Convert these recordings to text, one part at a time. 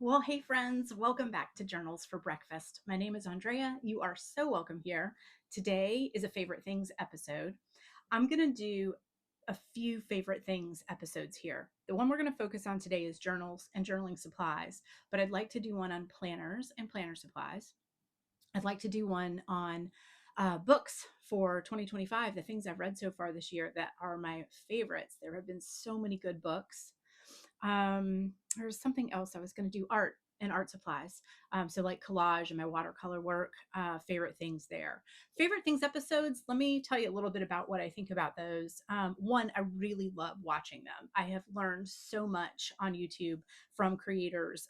Well, hey friends, welcome back to Journals for Breakfast. My name is Andrea. You are so welcome here. Today is a favorite things episode. I'm going to do a few favorite things episodes here. The one we're going to focus on today is journals and journaling supplies, but I'd like to do one on planners and planner supplies. I'd like to do one on books for 2025, the things I've read so far this year that are my favorites. There have been so many good books. There's something else I was going to do, art and art supplies. So like collage and my watercolor work, favorite things there. Favorite things episodes. Let me tell you a little bit about what I think about those. One, I really love watching them. I have learned so much on YouTube from creators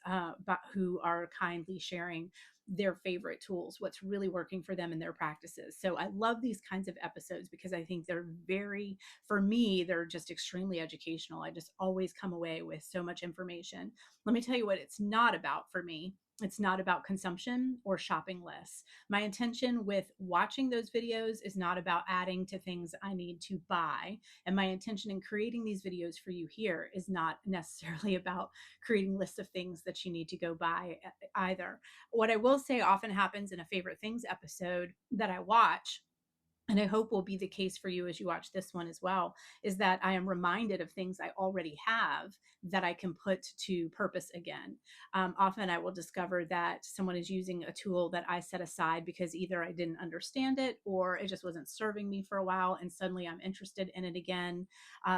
who are kindly sharing their favorite tools, what's really working for them in their practices. So I love these kinds of episodes because I think they're very, for me, they're just extremely educational. I just always come away with so much information. Let me tell you what it's not about for me. It's not about consumption or shopping lists. My intention with watching those videos is not about adding to things I need to buy. And my intention in creating these videos for you here is not necessarily about creating lists of things that you need to go buy either. What I will say often happens in a favorite things episode that I watch, and I hope will be the case for you as you watch this one as well, is that I am reminded of things I already have that I can put to purpose again. Often I will discover that someone is using a tool that I set aside because either I didn't understand it or it just wasn't serving me for a while, and suddenly I'm interested in it again.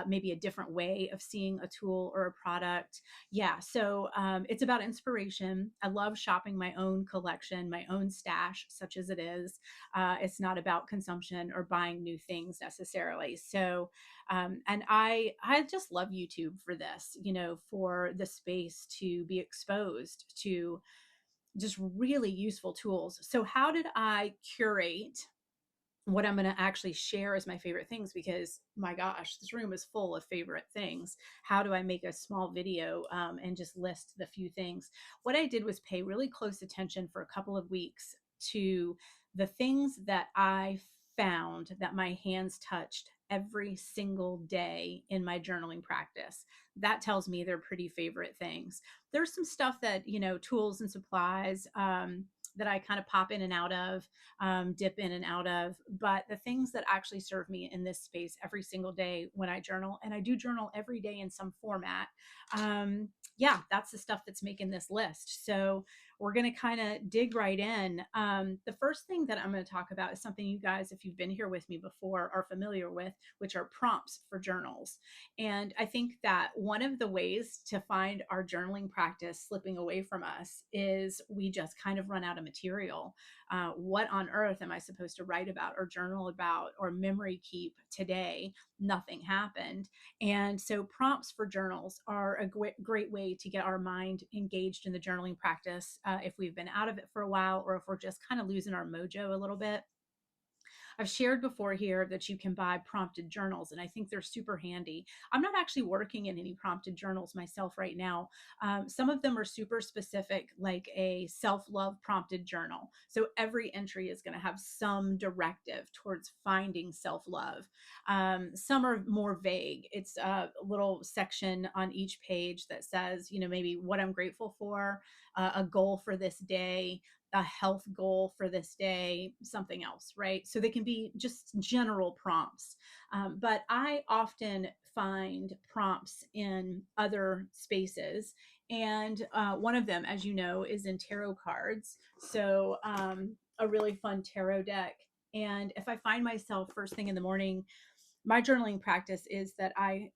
Maybe a different way of seeing a tool or a product. Yeah, so it's about inspiration. I love shopping my own collection, my own stash, such as it is. It's not about consumption or buying new things necessarily. So, and I just love YouTube for this, for the space to be exposed to just really useful tools. So, how did I curate what I'm going to actually share as my favorite things? Because my gosh, this room is full of favorite things. How do I make a small video and just list the few things? What I did was pay really close attention for a couple of weeks to the things that I found that my hands touched every single day in my journaling practice. That tells me they're pretty favorite things. There's some stuff that, tools and supplies that I kind of pop in and out of, dip in and out of. But the things that actually serve me in this space every single day when I journal, and I do journal every day in some format, yeah, that's the stuff that's making this list. So we're going to kind of dig right in. The first thing that I'm going to talk about is something you guys, if you've been here with me before, are familiar with, which are prompts for journals. And I think that one of the ways to find our journaling practice slipping away from us is we just kind of run out of material. What on earth am I supposed to write about or journal about or memory keep today? Nothing happened. And so prompts for journals are a great way to get our mind engaged in the journaling practice if we've been out of it for a while or if we're just kind of losing our mojo a little bit. I've shared before here that you can buy prompted journals, and I think they're super handy. I'm not actually working in any prompted journals myself right now. Some of them are super specific, like a self love prompted journal. So every entry is going to have some directive towards finding self love. Some are more vague. It's a little section on each page that says, maybe what I'm grateful for, a goal for this day, a health goal for this day, something else, right? So they can be just general prompts. But I often find prompts in other spaces. And one of them, as you know, is in tarot cards. So a really fun tarot deck. And if I find myself first thing in the morning, my journaling practice is that I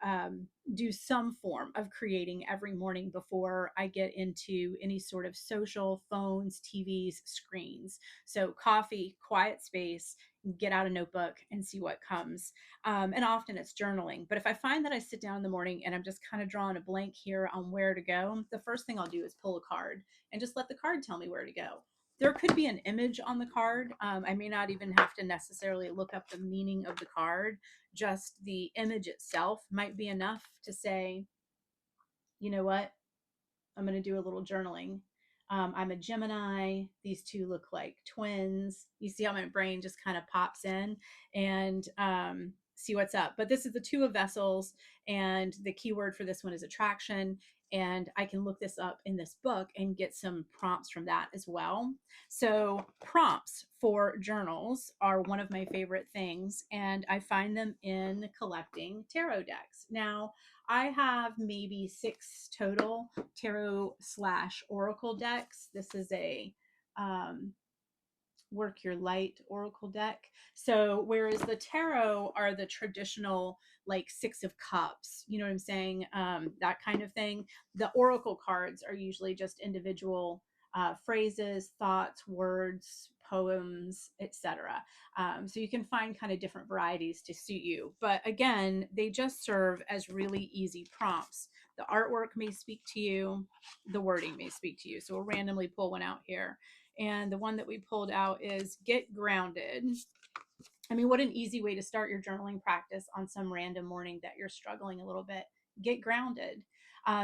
do some form of creating every morning before I get into any sort of social, phones, TVs, screens. So coffee, quiet space, get out a notebook and see what comes. And often it's journaling. But if I find that I sit down in the morning and I'm just kind of drawing a blank here on where to go, the first thing I'll do is pull a card and just let the card tell me where to go. There could be an image on the card. I may not even have to necessarily look up the meaning of the card. Just the image itself might be enough to say, you know what, I'm going to do a little journaling. I'm a Gemini. These two look like twins. You see how my brain just kind of pops in. And see what's up. But this is the Two of Vessels, and the keyword for this one is attraction. And I can look this up in this book and get some prompts from that as well. So, prompts for journals are one of my favorite things, and I find them in collecting tarot decks. Now, I have maybe 6 total tarot slash oracle decks. This is a um, work your light oracle deck. So whereas the tarot are the traditional like 6 of cups, you know what I'm saying, that kind of thing, the oracle cards are usually just individual phrases, thoughts, words, poems, etc. So you can find kind of different varieties to suit you, but again, they just serve as really easy prompts. The artwork may speak to you, the wording may speak to you. So we'll randomly pull one out here, and the one that we pulled out is get grounded. I mean, what an easy way to start your journaling practice on some random morning that you're struggling a little bit. Get grounded.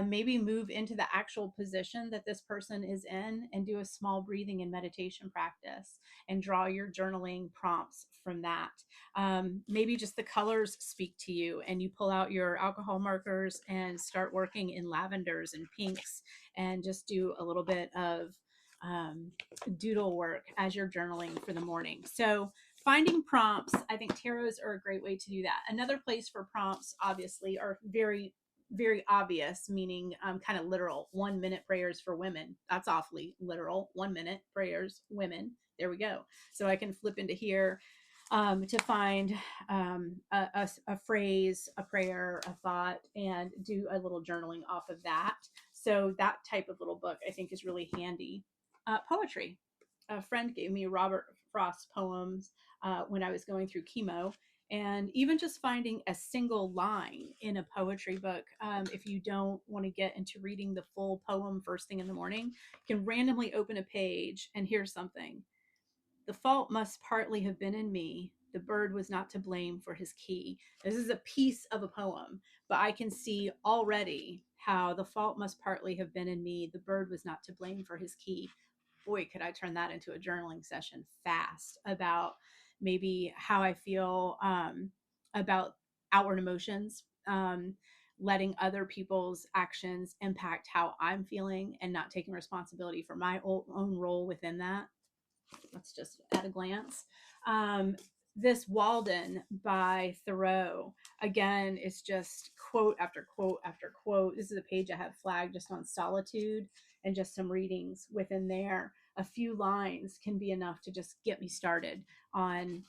Maybe move into the actual position that this person is in and do a small breathing and meditation practice and draw your journaling prompts from that. Maybe just the colors speak to you and you pull out your alcohol markers and start working in lavenders and pinks and just do a little bit of doodle work as you're journaling for the morning. So finding prompts, I think tarots are a great way to do that. Another place for prompts, obviously, are very obvious, meaning kind of literal. 1 minute prayers for women. That's awfully literal. 1 minute prayers, women. There we go. So I can flip into here to find a phrase, a prayer, a thought, and do a little journaling off of that. So that type of little book I think is really handy. Poetry. A friend gave me Robert Frost poems when I was going through chemo. And even just finding a single line in a poetry book, if you don't want to get into reading the full poem first thing in the morning, can randomly open a page and here's something. The fault must partly have been in me. The bird was not to blame for his key. This is a piece of a poem, but I can see already how the fault must partly have been in me. The bird was not to blame for his key. Boy, could I turn that into a journaling session fast about maybe how I feel about outward emotions, letting other people's actions impact how I'm feeling and not taking responsibility for my own role within that. That's just at a glance. This Walden by Thoreau, again, is just quote after quote after quote. This is a page I have flagged just on solitude and just some readings within there. A few lines can be enough to just get me started on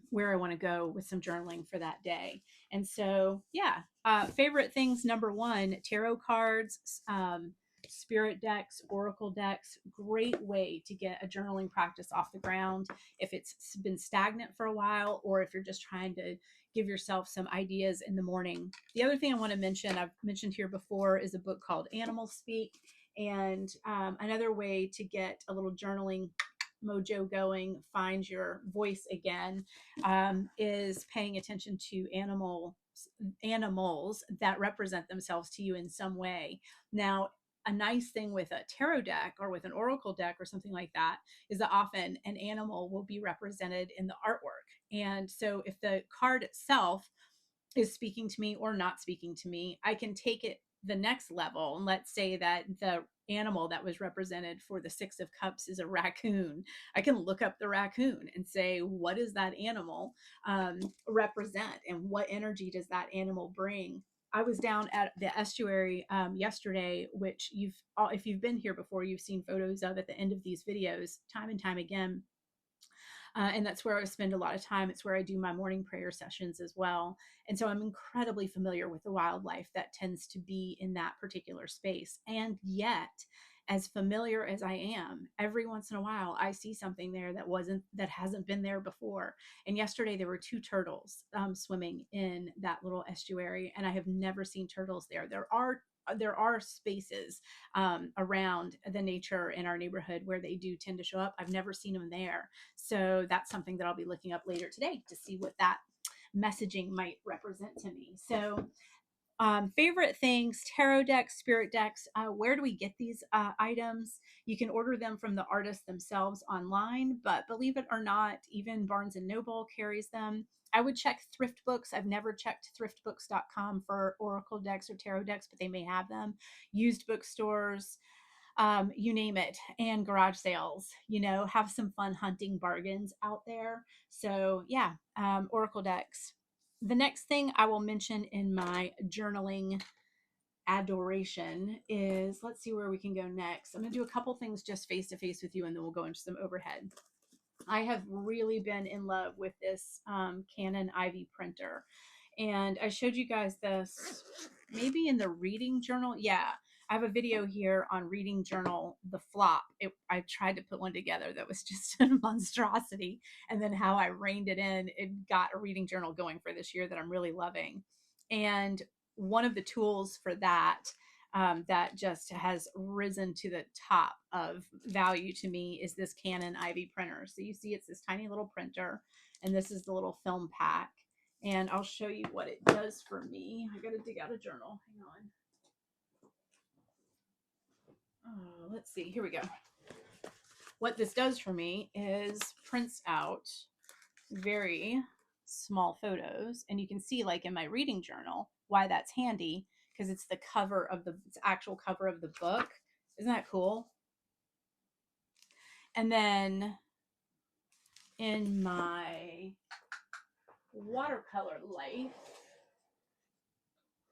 where I want to go with some journaling for that day. And so, yeah, favorite things number one, tarot cards, spirit decks, oracle decks. Great way to get a journaling practice off the ground if it's been stagnant for a while or if you're just trying to give yourself some ideas in the morning. The other thing I want to mention, I've mentioned here before, is a book called Animal Speak. And another way to get a little journaling mojo going, find your voice again, is paying attention to animals that represent themselves to you in some way. Now, a nice thing with a tarot deck or with an oracle deck or something like that is that often an animal will be represented in the artwork. And so if the card itself is speaking to me or not speaking to me, I can take it the next level. And let's say that the animal that was represented for the 6 of Cups is a raccoon. I can look up the raccoon and say, what does that animal represent and what energy does that animal bring? I was down at the estuary yesterday, which if you've been here before, you've seen photos of at the end of these videos time and time again. And that's where I spend a lot of time. It's where I do my morning prayer sessions as well. And so I'm incredibly familiar with the wildlife that tends to be in that particular space. And yet, as familiar as I am, every once in a while I see something there that hasn't been there before. And yesterday there were 2 turtles swimming in that little estuary, and I have never seen turtles there. There are spaces around the nature in our neighborhood where they do tend to show up. I've never seen them there. So that's something that I'll be looking up later today to see what that messaging might represent to me. So Favorite things, tarot decks, spirit decks. Where do we get these items? You can order them from the artists themselves online, but believe it or not, even Barnes and Noble carries them. I would check thrift books. I've never checked thriftbooks.com for oracle decks or tarot decks, but they may have them. Used bookstores, you name it, and garage sales. Have some fun hunting bargains out there. So, yeah, oracle decks. The next thing I will mention in my journaling adoration is, let's see where we can go next. I'm going to do a couple things just face to face with you, and then we'll go into some overhead. I have really been in love with this Canon Ivy printer. And I showed you guys this maybe in the reading journal. Yeah, I have a video here on reading journal, the flop. I tried to put one together that was just a monstrosity. And then how I reined it in, it got a reading journal going for this year that I'm really loving. And one of the tools for that that just has risen to the top of value to me is this Canon Ivy printer. So you see it's this tiny little printer, and this is the little film pack. And I'll show you what it does for me. I gotta dig out a journal. Hang on. Oh, let's see. Here we go. What this does for me is prints out very small photos, and you can see, like in my reading journal, why that's handy, because it's the actual cover of the book. Isn't that cool? And then in my watercolor life,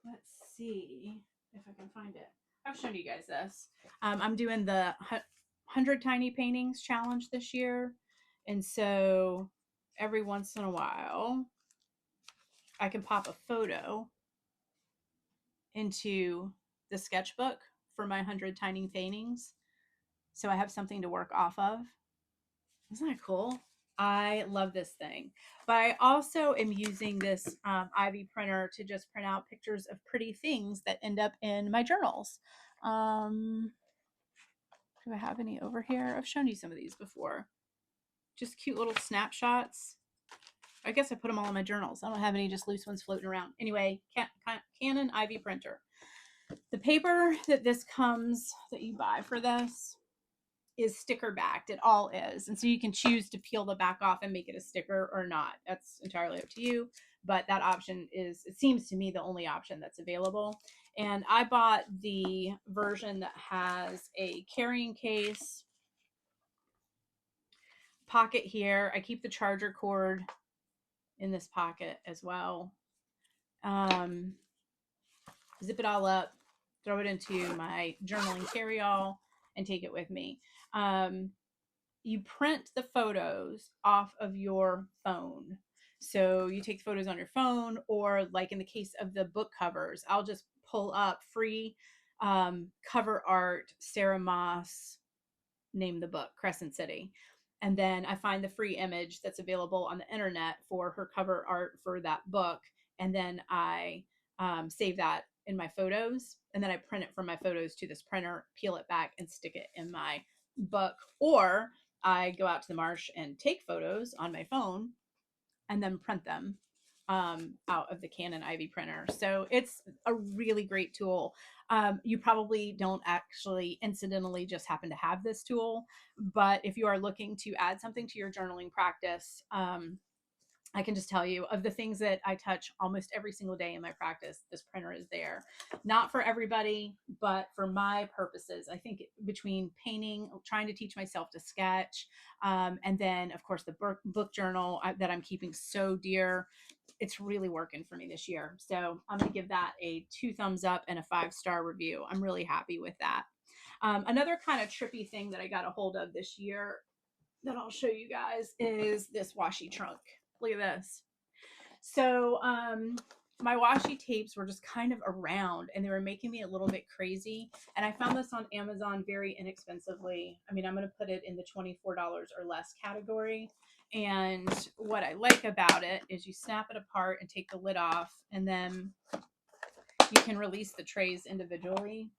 let's see if I can find it. I've shown you guys this. I'm doing the 100 Tiny Paintings challenge this year. And so every once in a while, I can pop a photo into the sketchbook for my 100 Tiny Paintings. So I have something to work off of. Isn't that cool? I love this thing. But I also am using this Ivy printer to just print out pictures of pretty things that end up in my journals. Do I have any over here? I've shown you some of these before. Just cute little snapshots. I guess I put them all in my journals. I don't have any just loose ones floating around. Anyway, Canon Ivy printer. The paper that you buy for this is sticker backed. It all is. And so you can choose to peel the back off and make it a sticker or not. That's entirely up to you. But that option is, it seems to me, the only option that's available. And I bought the version that has a carrying case, pocket here. I keep the charger cord in this pocket as well. Zip it all up, throw it into my journaling carryall, and take it with me. You print the photos off of your phone. So you take photos on your phone, or like in the case of the book covers, I'll just pull up free cover art, Sarah Moss, name the book, Crescent City. And then I find the free image that's available on the internet for her cover art for that book. And then I save that in my photos. And then I print it from my photos to this printer, peel it back, and stick it in my book. Or I go out to the marsh and take photos on my phone and then print them out of the Canon Ivy printer. So it's a really great tool. You probably don't actually incidentally just happen to have this tool, but if you are looking to add something to your journaling practice, I can just tell you, of the things that I touch almost every single day in my practice, this printer is there. Not for everybody, but for my purposes. I think between painting, trying to teach myself to sketch, and then, of course, the book journal that I'm keeping so dear, it's really working for me this year. So I'm going to give that a 2 thumbs up and a 5-star review. I'm really happy with that. Another kind of trippy thing that I got a hold of this year that I'll show you guys is this washi trunk. Look at this. So my washi tapes were just kind of around, and they were making me a little bit crazy. And I found this on Amazon very inexpensively. I mean, I'm going to put it in the $24 or less category. And what I like about it is you snap it apart and take the lid off, and then you can release the trays individually.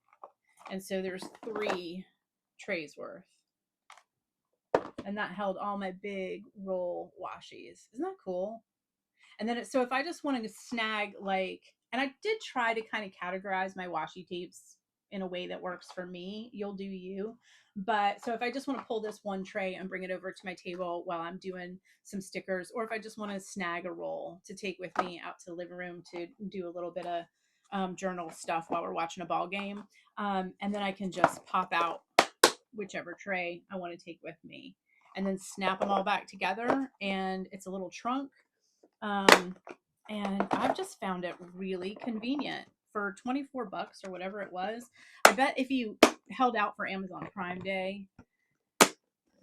And so there's 3 trays worth. And that held all my big roll washies. Isn't that cool? And then so if I just want to snag like And I did try to kind of categorize my washi tapes in a way that works for me. You'll do you. But so if I just want to pull this one tray and bring it over to my table while I'm doing some stickers, or if I just want to snag a roll to take with me out to the living room to do a little bit of journal stuff while we're watching a ball game. And then I can just pop out whichever tray I want to take with me and then snap them all back together. And it's a little trunk. And I've just found it really convenient for 24 bucks or whatever it was. I bet if you held out for Amazon Prime Day,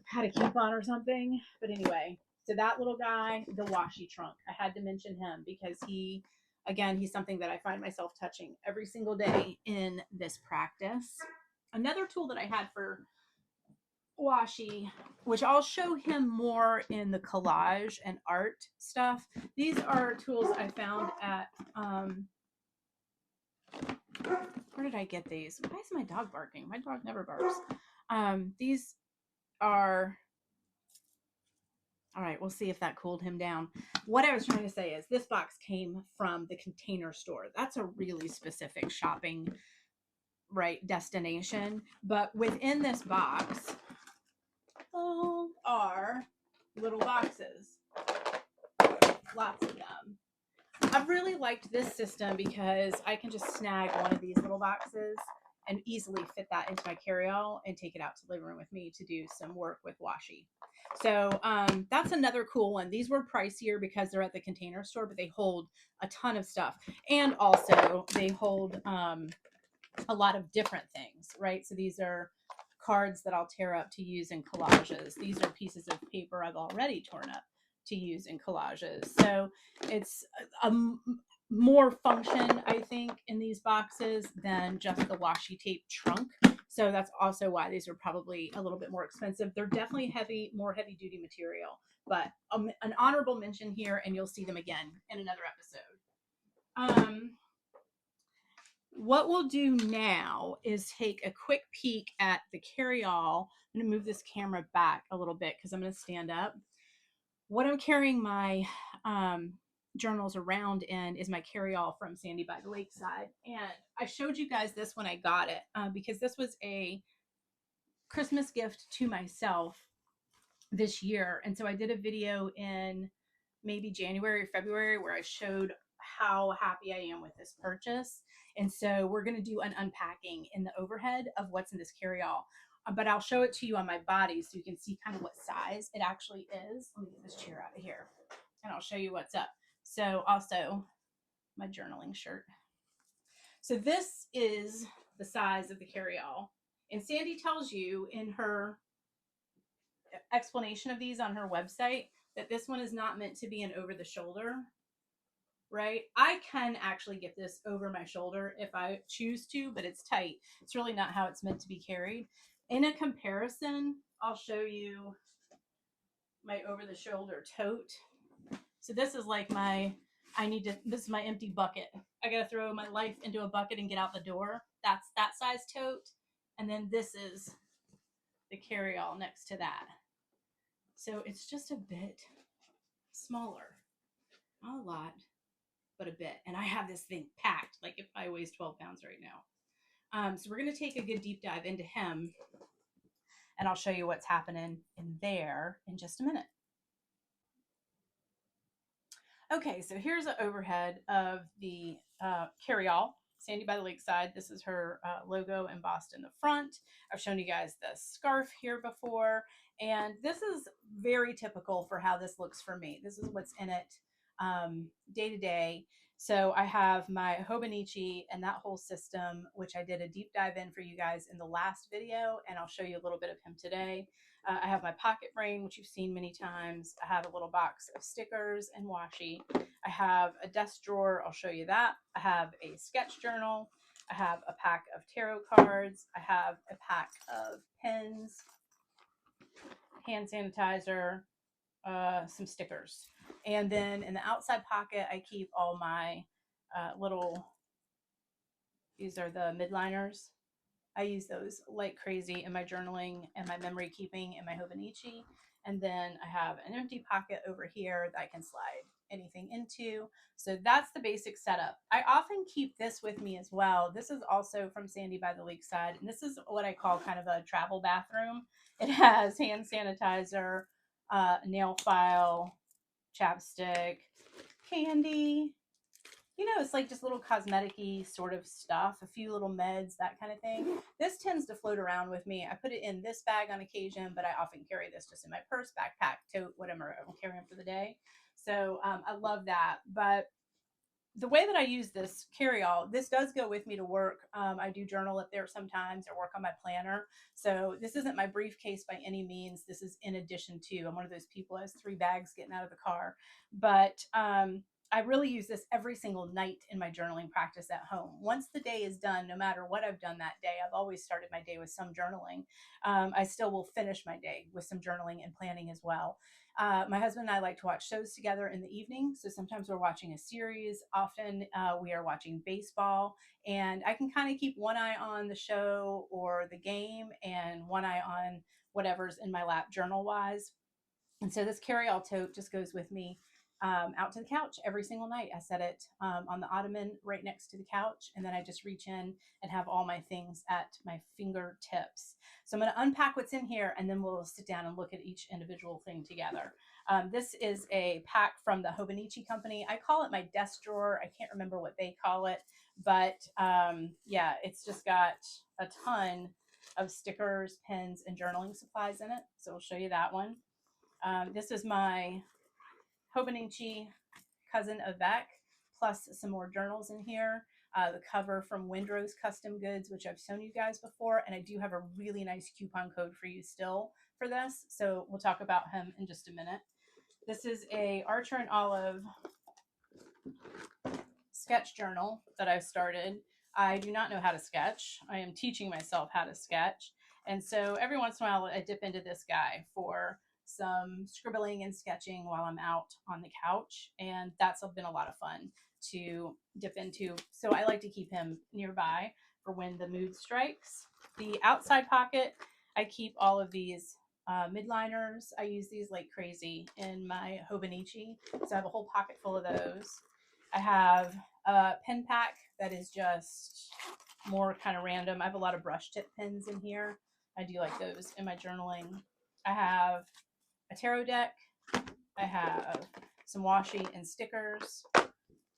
had a coupon or something. But anyway, so that little guy, the washi trunk, I had to mention him because he's something that I find myself touching every single day in this practice. Another tool that I had for washi, which I'll show him more in the collage and art stuff. These are tools I found at where did I get these? Why is my dog barking? My dog never barks. These are all right. We'll see if that cooled him down. What I was trying to say is this box came from the Container Store. That's a really specific shopping destination. But within this box are little boxes, lots of them. I've really liked this system because I can just snag one of these little boxes and easily fit that into my carryall and take it out to the living room with me to do some work with washi. So that's another cool one. These were pricier because they're at the Container Store, but they hold a ton of stuff. And also they hold a lot of different things, right? So these are cards that I'll tear up to use in collages. These are pieces of paper I've already torn up to use in collages. So it's a more function, I think, in these boxes than just the washi tape trunk. So that's also why these are probably a little bit more expensive. They're definitely more heavy duty material, but an honorable mention here, and you'll see them again in another episode. What we'll do now is take a quick peek at the Carryall. I'm going to move this camera back a little bit because I'm going to stand up. What I'm carrying my journals around in is my Carryall from Sandy by the Lakeside. And I showed you guys this when I got it because this was a Christmas gift to myself this year. And so I did a video in maybe January or February where I showed how happy I am with this purchase. And so we're going to do an unpacking in the overhead of what's in this carryall. But I'll show it to you on my body so you can see kind of what size it actually is. Let me get this chair out of here and I'll show you what's up. So also my journaling shirt. So this is the size of the carryall. And Sandy tells you in her explanation of these on her website that this one is not meant to be an over the shoulder, right? I can actually get this over my shoulder if I choose to, but it's tight. It's really not how it's meant to be carried. In a comparison, I'll show you my over the shoulder tote. So this is like this is my empty bucket. I got to throw my life into a bucket and get out the door. That's that size tote. And then this is the carryall next to that. So it's just a bit smaller. Not a lot, but a bit. And I have this thing packed like it probably weighs 12 pounds right now. So we're going to take a good deep dive into him and I'll show you what's happening in there in just a minute. Okay, so here's an overhead of the Carryall, Sandy by the Lakeside. This is her logo embossed in the front. I've shown you guys the scarf here before, and this is very typical for how this looks for me. This is what's in it day to day. So I have my Hobonichi and that whole system, which I did a deep dive in for you guys in the last video, and I'll show you a little bit of him today. I have my pocket brain, which you've seen many times. I have a little box of stickers and washi. I have a desk drawer. I'll show you that. I have a sketch journal. I have a pack of tarot cards. I have a pack of pens, hand sanitizer, some stickers. And then in the outside pocket, I keep all my these are the midliners. I use those like crazy in my journaling and my memory keeping in my Hobonichi. And then I have an empty pocket over here that I can slide anything into. So that's the basic setup. I often keep this with me as well. This is also from Sandy by the Lakeside, and this is what I call kind of a travel bathroom. It has hand sanitizer, nail file, chapstick, candy. It's like just little cosmetic-y sort of stuff, a few little meds, that kind of thing. This tends to float around with me. I put it in this bag on occasion, but I often carry this just in my purse, backpack, tote, whatever I'm carrying for the day. So I love that. But the way that I use this Carryall, this does go with me to work. I do journal up there sometimes or work on my planner. So this isn't my briefcase by any means. This is in addition to. I'm one of those people who has 3 bags getting out of the car. But I really use this every single night in my journaling practice at home. Once the day is done, no matter what I've done that day, I've always started my day with some journaling. I still will finish my day with some journaling and planning as well. My husband and I like to watch shows together in the evening. So sometimes we're watching a series. Often we are watching baseball. And I can kind of keep one eye on the show or the game and one eye on whatever's in my lap journal wise. And so this Carryall tote just goes with me out to the couch every single night. I set it on the ottoman right next to the couch, and then I just reach in and have all my things at my fingertips. So I'm going to unpack what's in here, and then we'll sit down and look at each individual thing together. This is a pack from the Hobonichi company. I call it my desk drawer. I can't remember what they call it, but yeah, it's just got a ton of stickers, pens, and journaling supplies in it. So we'll show you that one. This is my Hobonichi Cousin Avec, plus some more journals in here. The cover from Windrose Custom Goods, which I've shown you guys before, and I do have a really nice coupon code for you still for this, so we'll talk about him in just a minute. This is a Archer and Olive sketch journal that I've started. I do not know how to sketch. I am teaching myself how to sketch, and so every once in a while I dip into this guy for some scribbling and sketching while I'm out on the couch, and that's been a lot of fun to dip into. So I like to keep him nearby for when the mood strikes. The outside pocket, I keep all of these midliners. I use these like crazy in my Hobonichi, so I have a whole pocket full of those. I have a pen pack that is just more kind of random. I have a lot of brush tip pens in here. I do like those in my journaling. I have a tarot deck. I have some washi and stickers.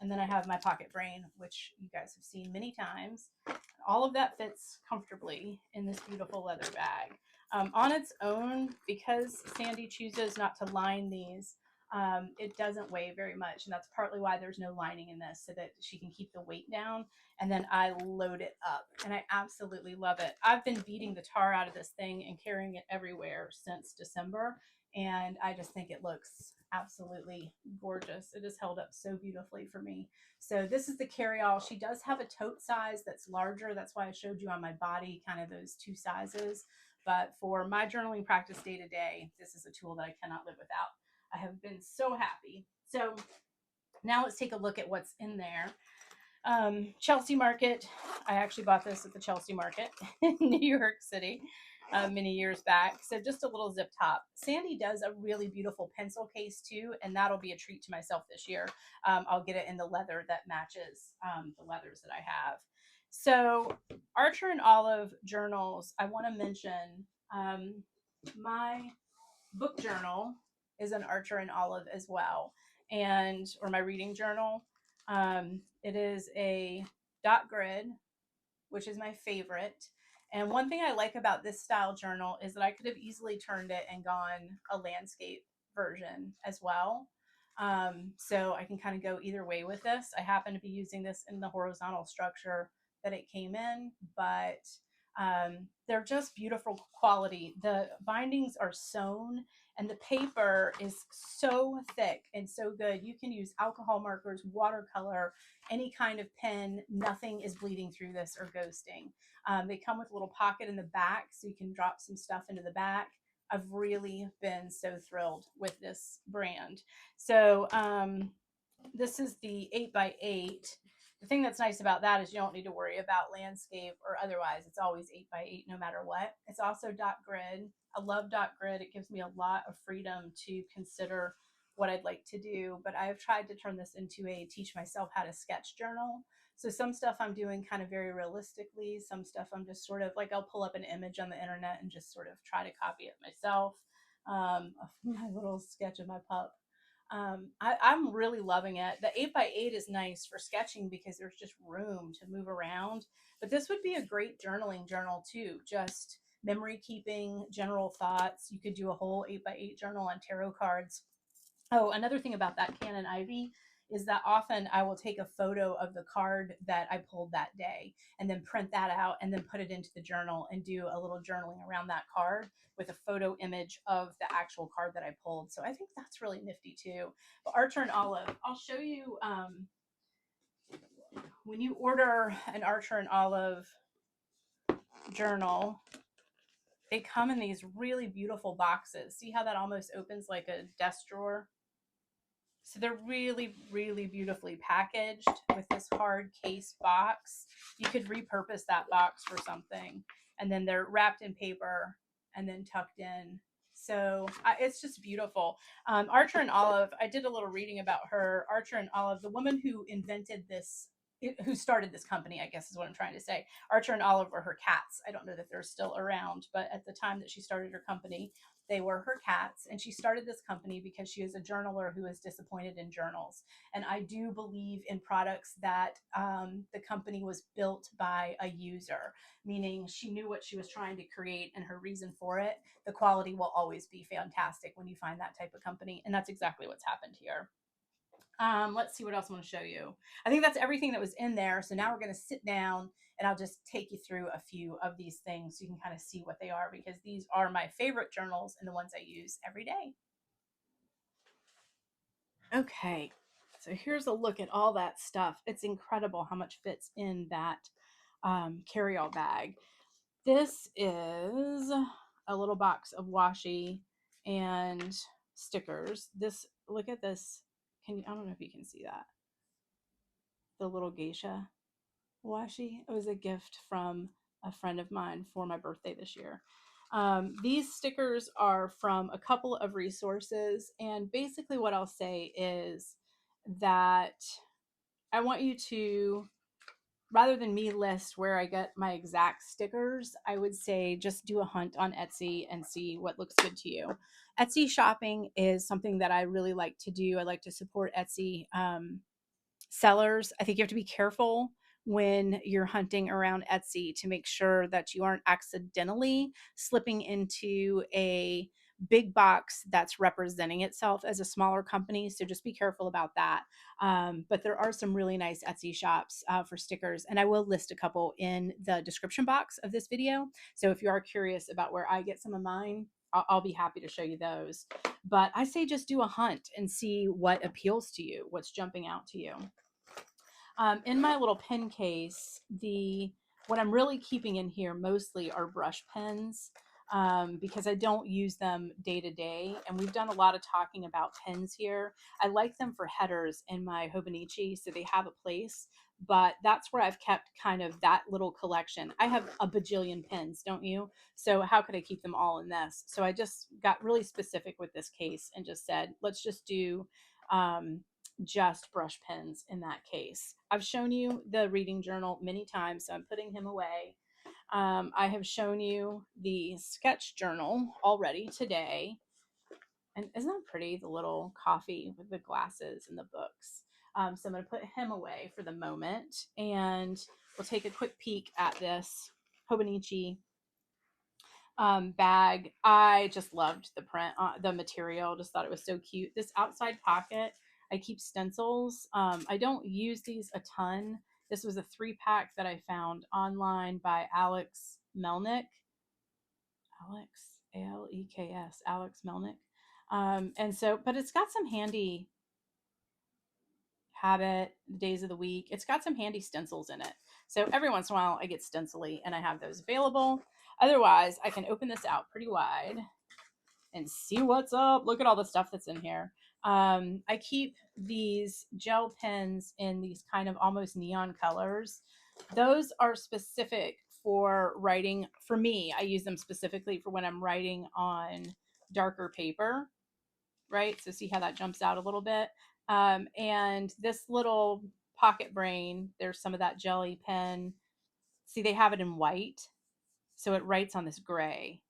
And then I have my pocket brain, which you guys have seen many times. All of that fits comfortably in this beautiful leather bag. On its own, because Sandy chooses not to line these, it doesn't weigh very much. And that's partly why there's no lining in this, so that she can keep the weight down. And then I load it up, and I absolutely love it. I've been beating the tar out of this thing and carrying it everywhere since December, and I just think it looks absolutely gorgeous. It is held up so beautifully for me. So this is the Carryall. She does have a tote size that's larger. That's why I showed you on my body kind of those 2 sizes. But for my journaling practice day to day, this is a tool that I cannot live without. I have been so happy. So now let's take a look at what's in there. Chelsea Market. I actually bought this at the Chelsea Market in New York City many years back. So just a little zip top. Sandy does a really beautiful pencil case too, and that'll be a treat to myself this year. I'll get it in the leather that matches the leathers that I have. So Archer and Olive journals, I want to mention my book journal is an Archer and Olive as well, or my reading journal. It is a dot grid, which is my favorite. And one thing I like about this style journal is that I could have easily turned it and gone a landscape version as well. So I can kind of go either way with this. I happen to be using this in the horizontal structure that it came in, but they're just beautiful quality. The bindings are sewn, and the paper is so thick and so good. You can use alcohol markers, watercolor, any kind of pen. Nothing is bleeding through this or ghosting. They come with a little pocket in the back, so you can drop some stuff into the back. I've really been so thrilled with this brand. So this is the 8x8. The thing that's nice about that is you don't need to worry about landscape or otherwise. It's always 8x8 no matter what. It's also dot grid. I love dot grid. It gives me a lot of freedom to consider what I'd like to do, but I've tried to turn this into a teach myself how to sketch journal. So some stuff I'm doing kind of very realistically. Some stuff I'm just sort of like, I'll pull up an image on the internet and just sort of try to copy it myself. My little sketch of my pup. I'm really loving it. The 8x8 is nice for sketching because there's just room to move around. But this would be a great journaling journal too. Just memory keeping, general thoughts. You could do a whole 8x8 journal on tarot cards. Oh, another thing about that Canon Ivy is that often I will take a photo of the card that I pulled that day and then print that out and then put it into the journal and do a little journaling around that card with a photo image of the actual card that I pulled. So I think that's really nifty too. But Archer and Olive, I'll show you when you order an Archer and Olive journal, they come in these really beautiful boxes. See how that almost opens like a desk drawer? So they're really, really beautifully packaged with this hard case box. You could repurpose that box for something. And then they're wrapped in paper and then tucked in. So it's just beautiful. Archer and Olive, I did a little reading about her. Archer and Olive, the woman who invented this, who started this company, I guess is what I'm trying to say. Archer and Olive were her cats. I don't know that they're still around, but at the time that she started her company, they were her cats. And she started this company because she is a journaler who is disappointed in journals. And I do believe in products that the company was built by a user, meaning she knew what she was trying to create and her reason for it. The quality will always be fantastic when you find that type of company. And that's exactly what's happened here. Let's see what else I want to show you. I think that's everything that was in there. So now we're going to sit down and I'll just take you through a few of these things so you can kind of see what they are, because these are my favorite journals and the ones I use every day. Okay, so here's a look at all that stuff. It's incredible how much fits in that carry-all bag. This is a little box of washi and stickers. This, look at this. I don't know if you can see that. The little geisha washi. It was a gift from a friend of mine for my birthday this year. These stickers are from a couple of resources, and basically what I'll say is that I want you to, rather than me list where I get my exact stickers, I would say just do a hunt on Etsy and see what looks good to you. Etsy shopping is something that I really like to do. I like to support Etsy sellers. I think you have to be careful when you're hunting around Etsy to make sure that you aren't accidentally slipping into a big box that's representing itself as a smaller company. So just be careful about that. But there are some really nice Etsy shops for stickers, and I will list a couple in the description box of this video. So if you are curious about where I get some of mine, I'll be happy to show you those. But I say just do a hunt and see what appeals to you, what's jumping out to you. In my little pen case, what I'm really keeping in here mostly are brush pens, because I don't use them day to day. And we've done a lot of talking about pens here. I like them for headers in my Hobonichi, so they have a place. But that's where I've kept kind of that little collection. I have a bajillion pens, don't you? So how could I keep them all in this? So I just got really specific with this case and just said, let's just do just brush pens in that case. I've shown you the reading journal many times, so I'm putting him away. I have shown you the sketch journal already today. And isn't that pretty, the little coffee with the glasses and the books? So I'm going to put him away for the moment, and we'll take a quick peek at this Hobonichi bag. I just loved the print, the material, just thought it was so cute. This outside pocket, I keep stencils. I don't use these a ton. This was a 3-pack that I found online by Alex Melnick. Alex, Aleks, Alex Melnick. And so, but it's got some handy habit, days of the week. It's got some handy stencils in it. So every once in a while I get stencily and I have those available. Otherwise, I can open this out pretty wide and see what's up. Look at all the stuff that's in here. I keep these gel pens in these kind of almost neon colors. Those are specific for writing. For me, I use them specifically for when I'm writing on darker paper, right? So see how that jumps out a little bit. And this little pocket brain, there's some of that jelly pen. See, they have it in white, so it writes on this gray.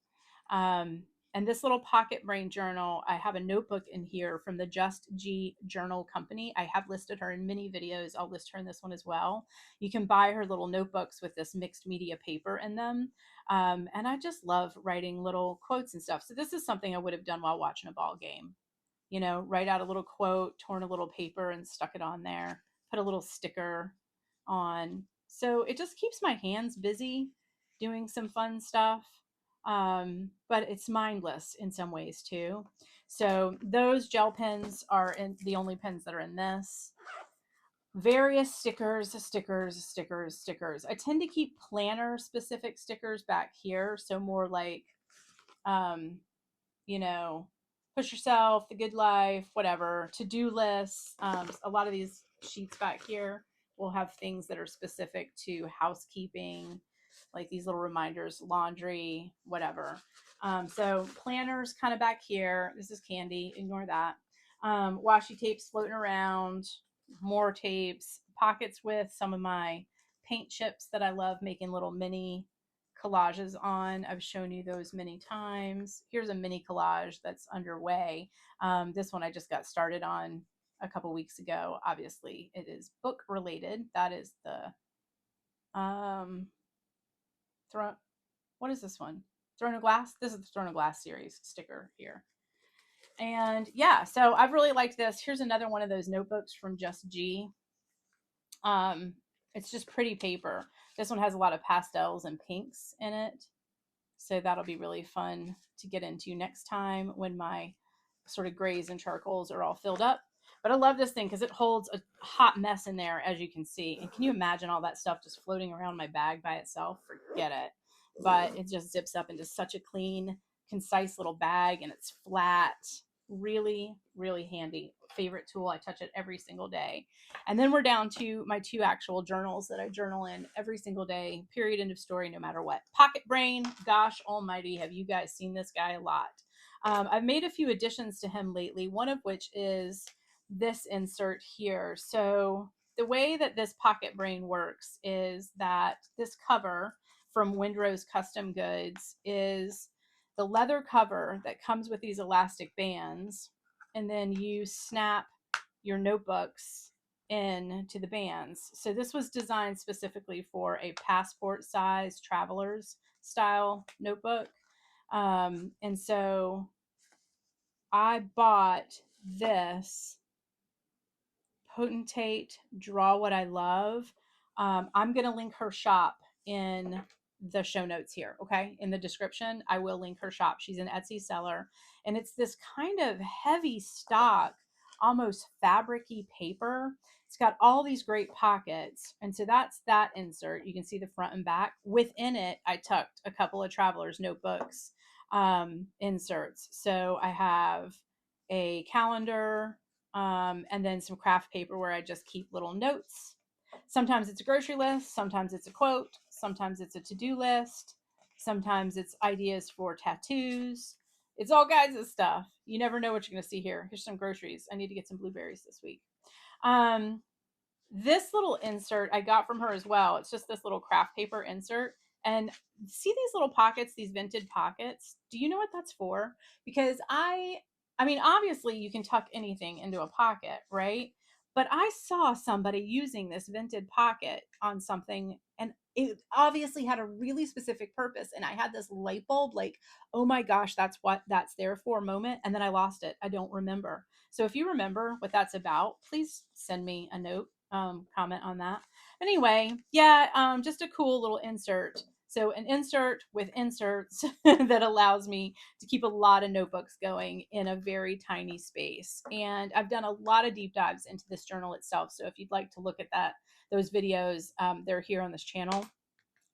Um, and this little pocket brain journal, I have a notebook in here from the Just G Journal Company. I have listed her in many videos. I'll list her in this one as well. You can buy her little notebooks with this mixed media paper in them. And I just love writing little quotes and stuff. So this is something I would have done while watching a ball game. You know, write out a little quote, torn a little paper and stuck it on there, put a little sticker on. So it just keeps my hands busy doing some fun stuff. But it's mindless in some ways too. So those gel pens are the only pens that are in this. Various stickers. I tend to keep planner specific stickers back here. So more like, um, you know, push yourself, the good life, whatever, to-do lists. A lot of these sheets back here will have things that are specific to housekeeping, like these little reminders, laundry, whatever. So planners kind of back here. This is candy, ignore that. Washi tapes floating around, more tapes, pockets with some of my paint chips that I love making little mini collages on. I've shown you those many times. Here's a mini collage that's underway. This one I just got started on a couple weeks ago. Obviously, it is book related. That is the throne. What is this one? Throne of Glass. This is the Throne of Glass series sticker here. And yeah, so I've really liked this. Here's another one of those notebooks from Just G. It's just pretty paper. This one has a lot of pastels and pinks in it. So that'll be really fun to get into next time when my sort of grays and charcoals are all filled up. But I love this thing because it holds a hot mess in there, as you can see. And can you imagine all that stuff just floating around my bag by itself? Forget it. But it just zips up into such a clean, concise little bag, and it's flat. Really, really handy. Favorite tool. I touch it every single day. And then we're down to my two actual journals that I journal in every single day, period, end of story, no matter what. Pocket Brain, gosh almighty, have you guys seen this guy a lot? I've made a few additions to him lately, one of which is this insert here. So the way that this Pocket Brain works is that this cover from Windrose Custom Goods is the leather cover that comes with these elastic bands, and then you snap your notebooks in to the bands. So this was designed specifically for a passport size traveler's style notebook. And so I bought this Potentate Draw What I Love. I'm going to link her shop in the show notes here, okay? In the description, I will link her shop. She's an Etsy seller, and it's this kind of heavy stock, almost fabric-y paper. It's got all these great pockets, and so that's that insert. You can see the front and back. Within it, I tucked a couple of traveler's notebooks inserts. So I have a calendar, and then some craft paper where I just keep little notes. Sometimes it's a grocery list, sometimes it's a quote, sometimes it's a to-do list, sometimes it's ideas for tattoos. It's all kinds of stuff. You never know what you're going to see here. Here's some groceries. I need to get some blueberries this week. This little insert I got from her as well. It's just this little craft paper insert. And see these little pockets, these vented pockets? Do you know what that's for? Because I mean, obviously you can tuck anything into a pocket, right? But I saw somebody using this vented pocket on something, and it obviously had a really specific purpose. And I had this light bulb, like, oh my gosh, that's what that's there for moment. And then I lost it. I don't remember. So if you remember what that's about, please send me a note, comment on that. Anyway, yeah, just a cool little insert. So an insert with inserts that allows me to keep a lot of notebooks going in a very tiny space. And I've done a lot of deep dives into this journal itself. So if you'd like to look at those videos, they're here on this channel.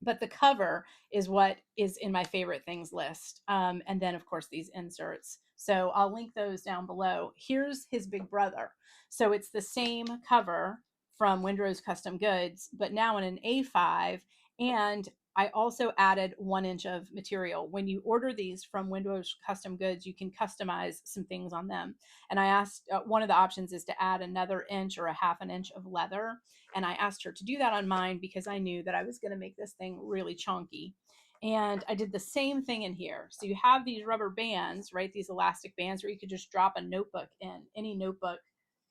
But the cover is what is in my favorite things list. And then, of course, these inserts. So I'll link those down below. Here's his big brother. So it's the same cover from Windrose Custom Goods, but now in an A5. And I also added 1 inch of material. When you order these from Windrose Custom Goods, you can customize some things on them. And I asked, one of the options is to add another inch or a half an inch of leather. And I asked her to do that on mine because I knew that I was going to make this thing really chunky. And I did the same thing in here. So you have these rubber bands, right? These elastic bands where you could just drop a notebook in. Any notebook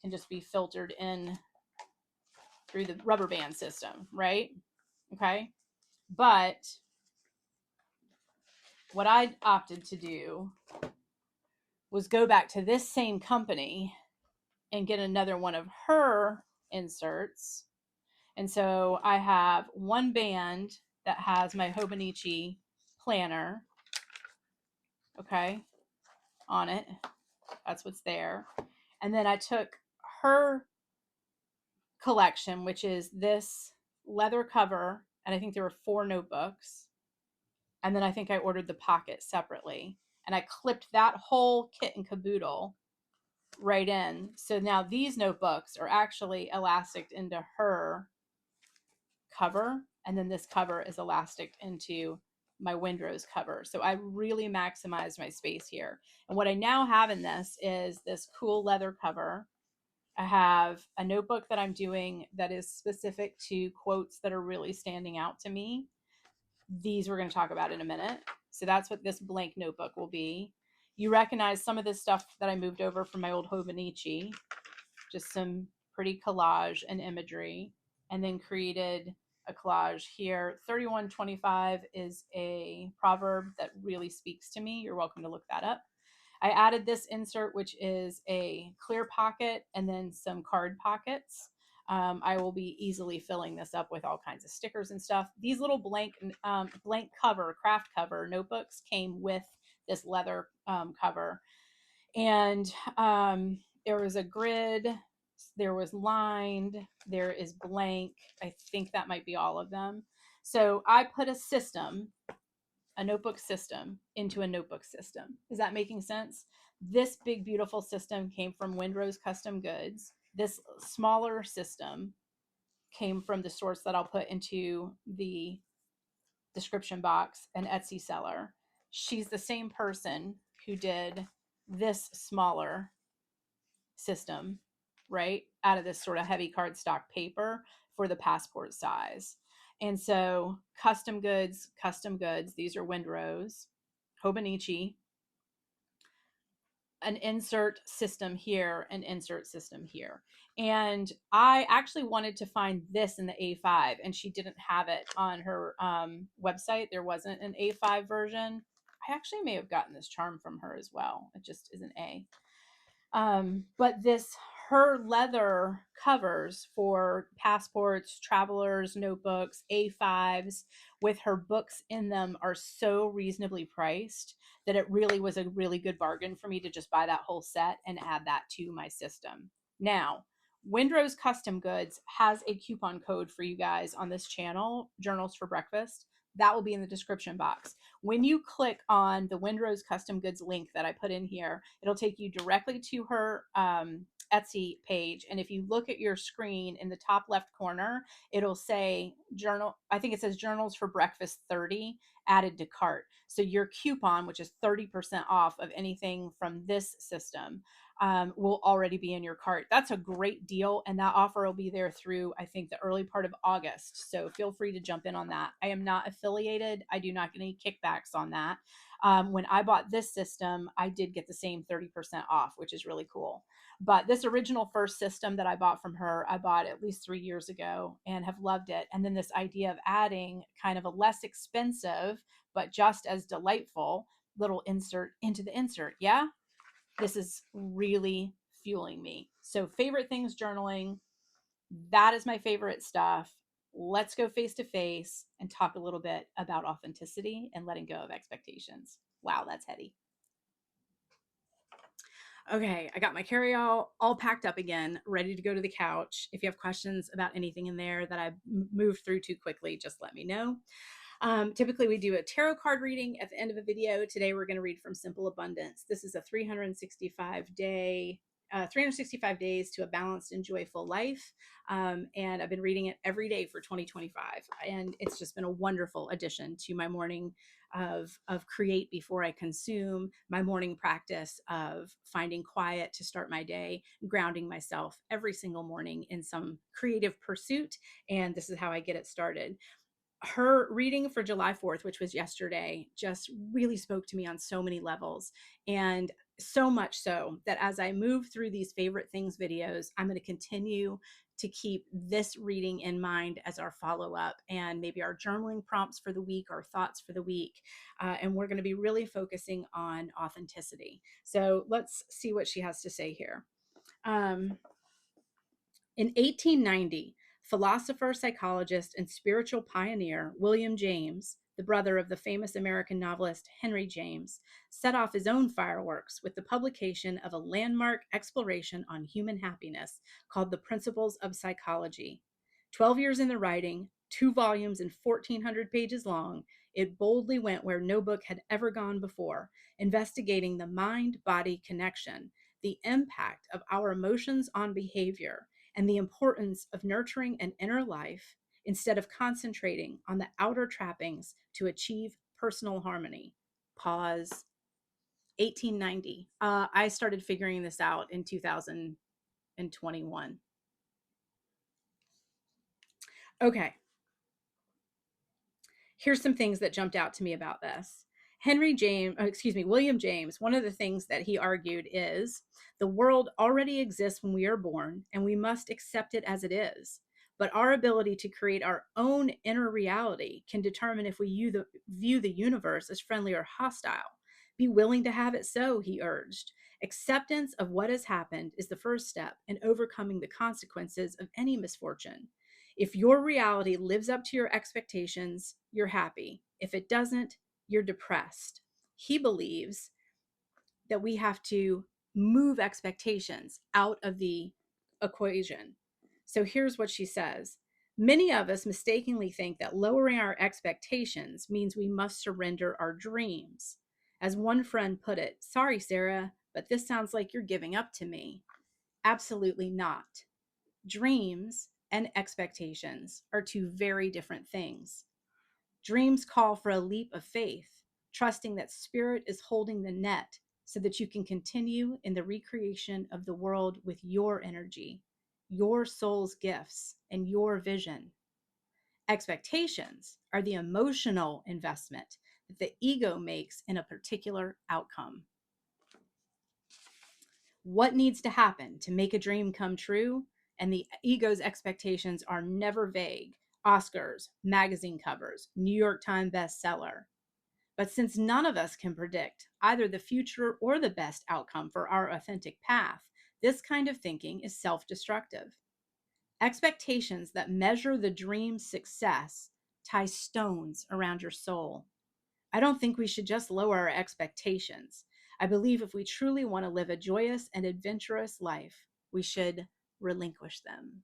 can just be filtered in through the rubber band system, right? Okay. But what I opted to do was go back to this same company and get another one of her inserts. And so I have one band that has my Hobonichi planner, okay, on it. That's what's there. And then I took her collection, which is this leather cover, and I think there were 4 notebooks. And then I think I ordered the pocket separately. And I clipped that whole kit and caboodle right in. So now these notebooks are actually elastic into her cover. And then this cover is elastic into my Windrose cover. So I really maximized my space here. And what I now have in this is this cool leather cover. I have a notebook that I'm doing that is specific to quotes that are really standing out to me. These we're going to talk about in a minute. So that's what this blank notebook will be. You recognize some of this stuff that I moved over from my old Hobonichi, just some pretty collage and imagery, and then created a collage here. 3125 is a proverb that really speaks to me. You're welcome to look that up. I added this insert, which is a clear pocket and then some card pockets. I will be easily filling this up with all kinds of stickers and stuff. These little blank cover, craft cover notebooks came with this leather cover. And there was a grid, there was lined, there is blank. I think that might be all of them. So I put a notebook system into a notebook system. Is that making sense? This big, beautiful system came from Windrose Custom Goods. This smaller system came from the source that I'll put into the description box, an Etsy seller. She's the same person who did this smaller system, right? Out of this sort of heavy cardstock paper for the passport size. And so custom goods, these are Windrose, Hobonichi, an insert system here, an insert system here. And I actually wanted to find this in the A5, and she didn't have it on her website. There wasn't an A5 version. I actually may have gotten this charm from her as well. It just is an A. But her leather covers for passports, travelers, notebooks, A5s with her books in them are so reasonably priced that it really was a really good bargain for me to just buy that whole set and add that to my system. Now, Windrose Custom Goods has a coupon code for you guys on this channel, Journals for Breakfast. That will be in the description box. When you click on the Windrose Custom Goods link that I put in here, it'll take you directly to her Etsy page. And if you look at your screen in the top left corner, it'll say I think it says Journals for Breakfast 30 added to cart. So your coupon, which is 30% off of anything from this system, will already be in your cart. That's a great deal. And that offer will be there through, I think, the early part of August. So feel free to jump in on that. I am not affiliated. I do not get any kickbacks on that. When I bought this system, I did get the same 30% off, which is really cool. But this original first system that I bought from her, I bought at least 3 years ago and have loved it. And then this idea of adding kind of a less expensive, but just as delightful little insert into the insert. Yeah, this is really fueling me. So favorite things journaling, that is my favorite stuff. Let's go face to face and talk a little bit about authenticity and letting go of expectations. Wow, that's heady. Okay, I got my carryall all packed up again, ready to go to the couch. If you have questions about anything in there that I moved through too quickly, just let me know. Typically, we do a tarot card reading at the end of a video. Today, we're going to read from Simple Abundance. This is a 365-day 365 Days to a Balanced and Joyful Life. And I've been reading it every day for 2025. And it's just been a wonderful addition to my morning of create before I consume, my morning practice of finding quiet to start my day, grounding myself every single morning in some creative pursuit. And this is how I get it started. Her reading for July 4th, which was yesterday, just really spoke to me on so many levels. And so much so that as I move through these favorite things videos, I'm going to continue to keep this reading in mind as our follow up and maybe our journaling prompts for the week or thoughts for the week. And we're going to be really focusing on authenticity. So let's see what she has to say here. In 1890, philosopher, psychologist, and spiritual pioneer William James, the brother of the famous American novelist Henry James, set off his own fireworks with the publication of a landmark exploration on human happiness called The Principles of Psychology. 12 years in the writing, 2 volumes and 1,400 pages long, it boldly went where no book had ever gone before, investigating the mind-body connection, the impact of our emotions on behavior, and the importance of nurturing an inner life instead of concentrating on the outer trappings to achieve personal harmony. Pause. 1890. I started figuring this out in 2021. Okay, here's some things that jumped out to me about this. William James, one of the things that he argued is the world already exists when we are born, and we must accept it as it is. But our ability to create our own inner reality can determine if we view the universe as friendly or hostile. Be willing to have it so, he urged. Acceptance of what has happened is the first step in overcoming the consequences of any misfortune. If your reality lives up to your expectations, you're happy. If it doesn't, you're depressed. He believes that we have to move expectations out of the equation. So here's what she says. Many of us mistakenly think that lowering our expectations means we must surrender our dreams. As one friend put it, sorry, Sarah, but this sounds like you're giving up to me. Absolutely not. Dreams and expectations are two very different things. Dreams call for a leap of faith, trusting that spirit is holding the net so that you can continue in the recreation of the world with your energy, your soul's gifts, and your vision. Expectations are the emotional investment that the ego makes in a particular outcome. What needs to happen to make a dream come true? And the ego's expectations are never vague. Oscars, magazine covers, New York Times bestseller. But since none of us can predict either the future or the best outcome for our authentic path, this kind of thinking is self-destructive. Expectations that measure the dream's success tie stones around your soul. I don't think we should just lower our expectations. I believe if we truly want to live a joyous and adventurous life, we should relinquish them.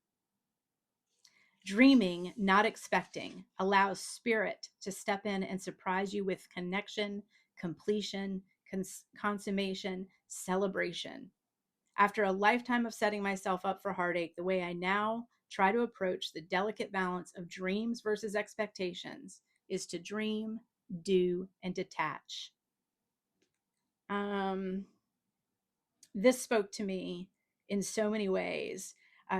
Dreaming, not expecting, allows spirit to step in and surprise you with connection, completion, consummation, celebration. After a lifetime of setting myself up for heartache, the way I now try to approach the delicate balance of dreams versus expectations is to dream, do, and detach. This spoke to me in so many ways.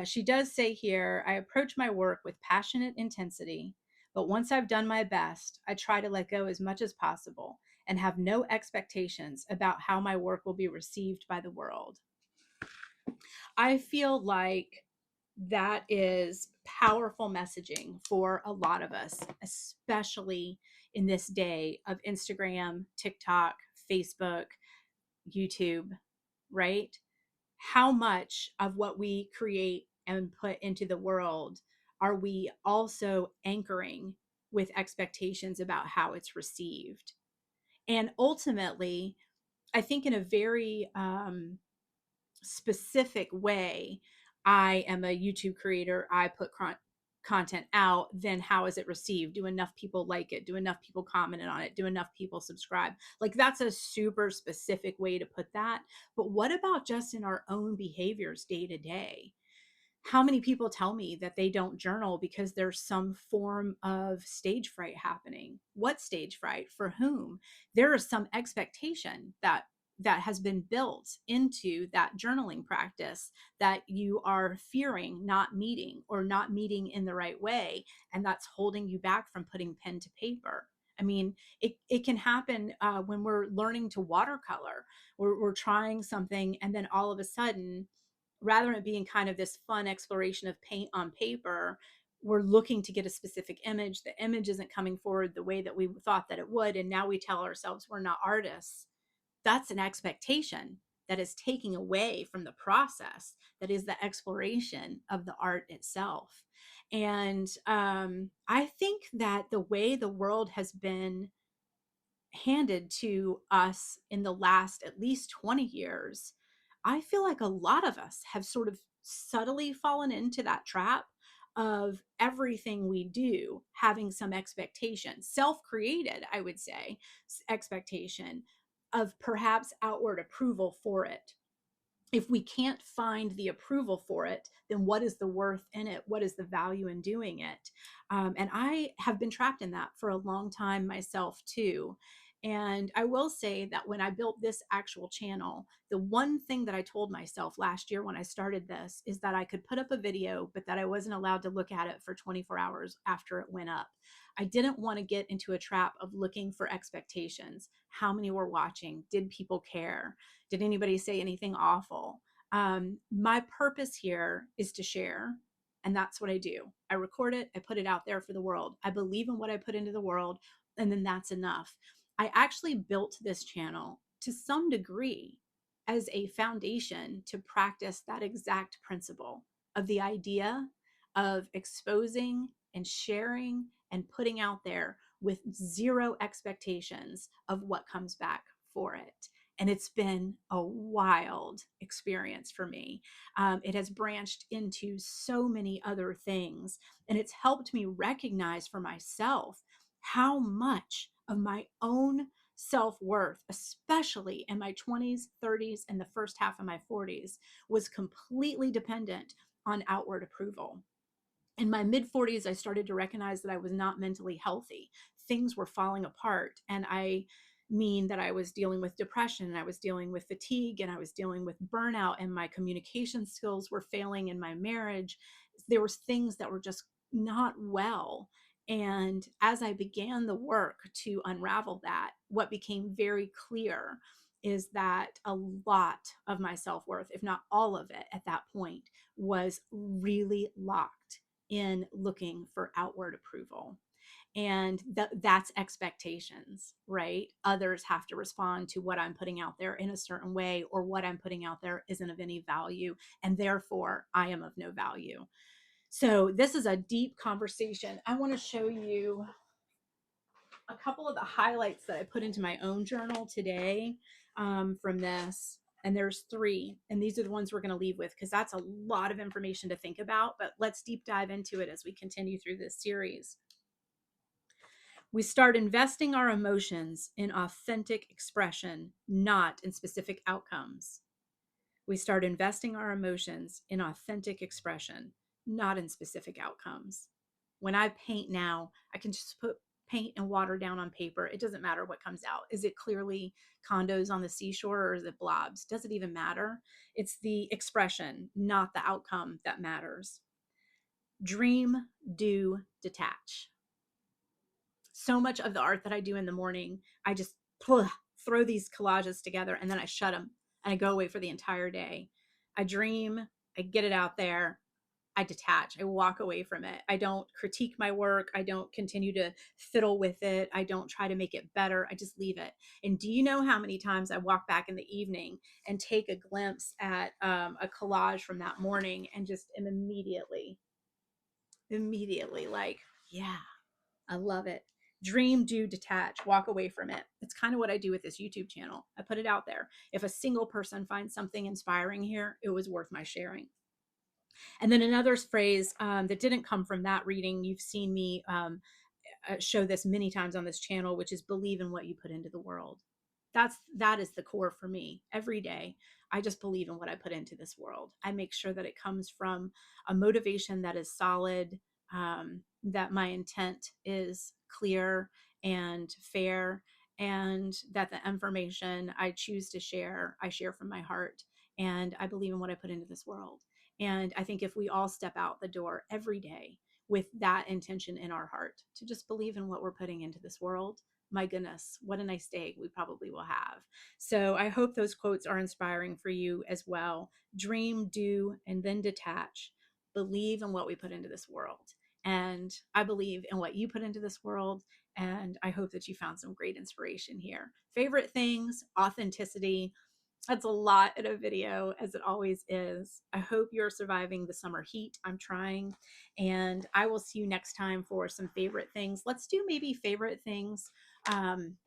She does say here, I approach my work with passionate intensity, but once I've done my best, I try to let go as much as possible and have no expectations about how my work will be received by the world. I feel like that is powerful messaging for a lot of us, especially in this day of Instagram, TikTok, Facebook, YouTube, right? How much of what we create and put into the world are we also anchoring with expectations about how it's received? And ultimately, I think in a very specific way, I am a YouTube creator. I put content out, then how is it received? Do enough people like it? Do enough people comment on it? Do enough people subscribe? Like, that's a super specific way to put that. But what about just in our own behaviors day to day? How many people tell me that they don't journal because there's some form of stage fright happening? What stage fright? For whom? There is some expectation that has been built into that journaling practice that you are fearing not meeting, or not meeting in the right way, and that's holding you back from putting pen to paper. I mean, it can happen when we're learning to watercolor. We're trying something, and then all of a sudden, rather than it being kind of this fun exploration of paint on paper, we're looking to get a specific image. The image isn't coming forward the way that we thought that it would. And now we tell ourselves we're not artists. That's an expectation that is taking away from the process that is the exploration of the art itself. And I think that the way the world has been handed to us in the last at least 20 years, I feel like a lot of us have sort of subtly fallen into that trap of everything we do having some expectation, self created, I would say, expectation of perhaps outward approval for it. If we can't find the approval for it, then what is the worth in it? What is the value in doing it? And I have been trapped in that for a long time myself, too. And I will say that when I built this actual channel, the one thing that I told myself last year when I started this is that I could put up a video, but that I wasn't allowed to look at it for 24 hours after it went up. I didn't want to get into a trap of looking for expectations. How many were watching? Did people care? Did anybody say anything awful? My purpose here is to share, and that's what I do. I record it, I put it out there for the world. I believe in what I put into the world, and then that's enough. I actually built this channel to some degree as a foundation to practice that exact principle of the idea of exposing and sharing and putting out there with zero expectations of what comes back for it. And it's been a wild experience for me. It has branched into so many other things, and it's helped me recognize for myself how much of my own self-worth, especially in my 20s, 30s, and the first half of my 40s, was completely dependent on outward approval. In my mid 40s, I started to recognize that I was not mentally healthy. Things were falling apart. And I mean that I was dealing with depression, and I was dealing with fatigue, and I was dealing with burnout, and my communication skills were failing in my marriage. There was things that were just not well. And as I began the work to unravel that, what became very clear is that a lot of my self-worth, if not all of it at that point, was really locked in looking for outward approval. And that's expectations, right? Others have to respond to what I'm putting out there in a certain way, or what I'm putting out there isn't of any value, and therefore I am of no value. So this is a deep conversation. I want to show you a couple of the highlights that I put into my own journal today from this. And there's three, and these are the ones we're going to leave with, because that's a lot of information to think about. But let's deep dive into it as we continue through this series. We start investing our emotions in authentic expression, not in specific outcomes. We start investing our emotions in authentic expression, not in specific outcomes. When I paint now, I can just put paint and water down on paper. It doesn't matter what comes out. Is it clearly condos on the seashore, or is it blobs? Does it even matter? It's the expression, not the outcome, that matters. Dream, do, detach. So much of the art that I do in the morning, I just throw these collages together, and then I shut them and I go away for the entire day. I dream, I get it out there, I detach, I walk away from it. I don't critique my work. I don't continue to fiddle with it. I don't try to make it better. I just leave it. And do you know how many times I walk back in the evening and take a glimpse at a collage from that morning, and just am immediately like, yeah, I love it. Dream, do, detach, walk away from it. It's kind of what I do with this YouTube channel. I put it out there. If a single person finds something inspiring here, it was worth my sharing. And then another phrase that didn't come from that reading, you've seen me show this many times on this channel, which is believe in what you put into the world. That is the core for me every day. I just believe in what I put into this world. I make sure that it comes from a motivation that is solid, that my intent is clear and fair, and that the information I choose to share, I share from my heart, and I believe in what I put into this world. And I think if we all step out the door every day with that intention in our heart to just believe in what we're putting into this world, my goodness, what a nice day we probably will have. So I hope those quotes are inspiring for you as well. Dream, do, and then detach. Believe in what we put into this world. And I believe in what you put into this world. And I hope that you found some great inspiration here. Favorite things, authenticity. That's a lot in a video, as it always is. I hope you're surviving the summer heat. I'm trying. And I will see you next time for some favorite things. Let's do maybe favorite things. Um,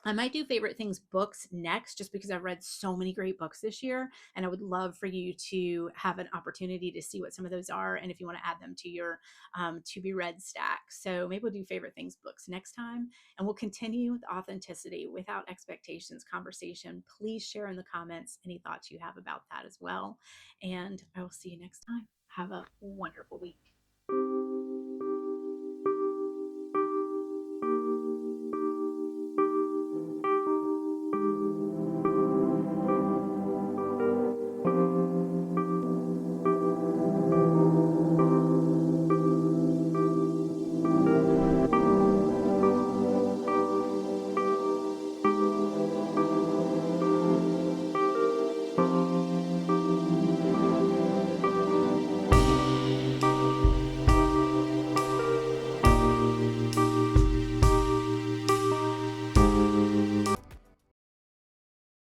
I might do favorite things books next, just because I've read so many great books this year. And I would love for you to have an opportunity to see what some of those are. And if you want to add them to your to be read stack. So maybe we'll do favorite things books next time. And we'll continue with authenticity without expectations conversation. Please share in the comments any thoughts you have about that as well. And I will see you next time. Have a wonderful week.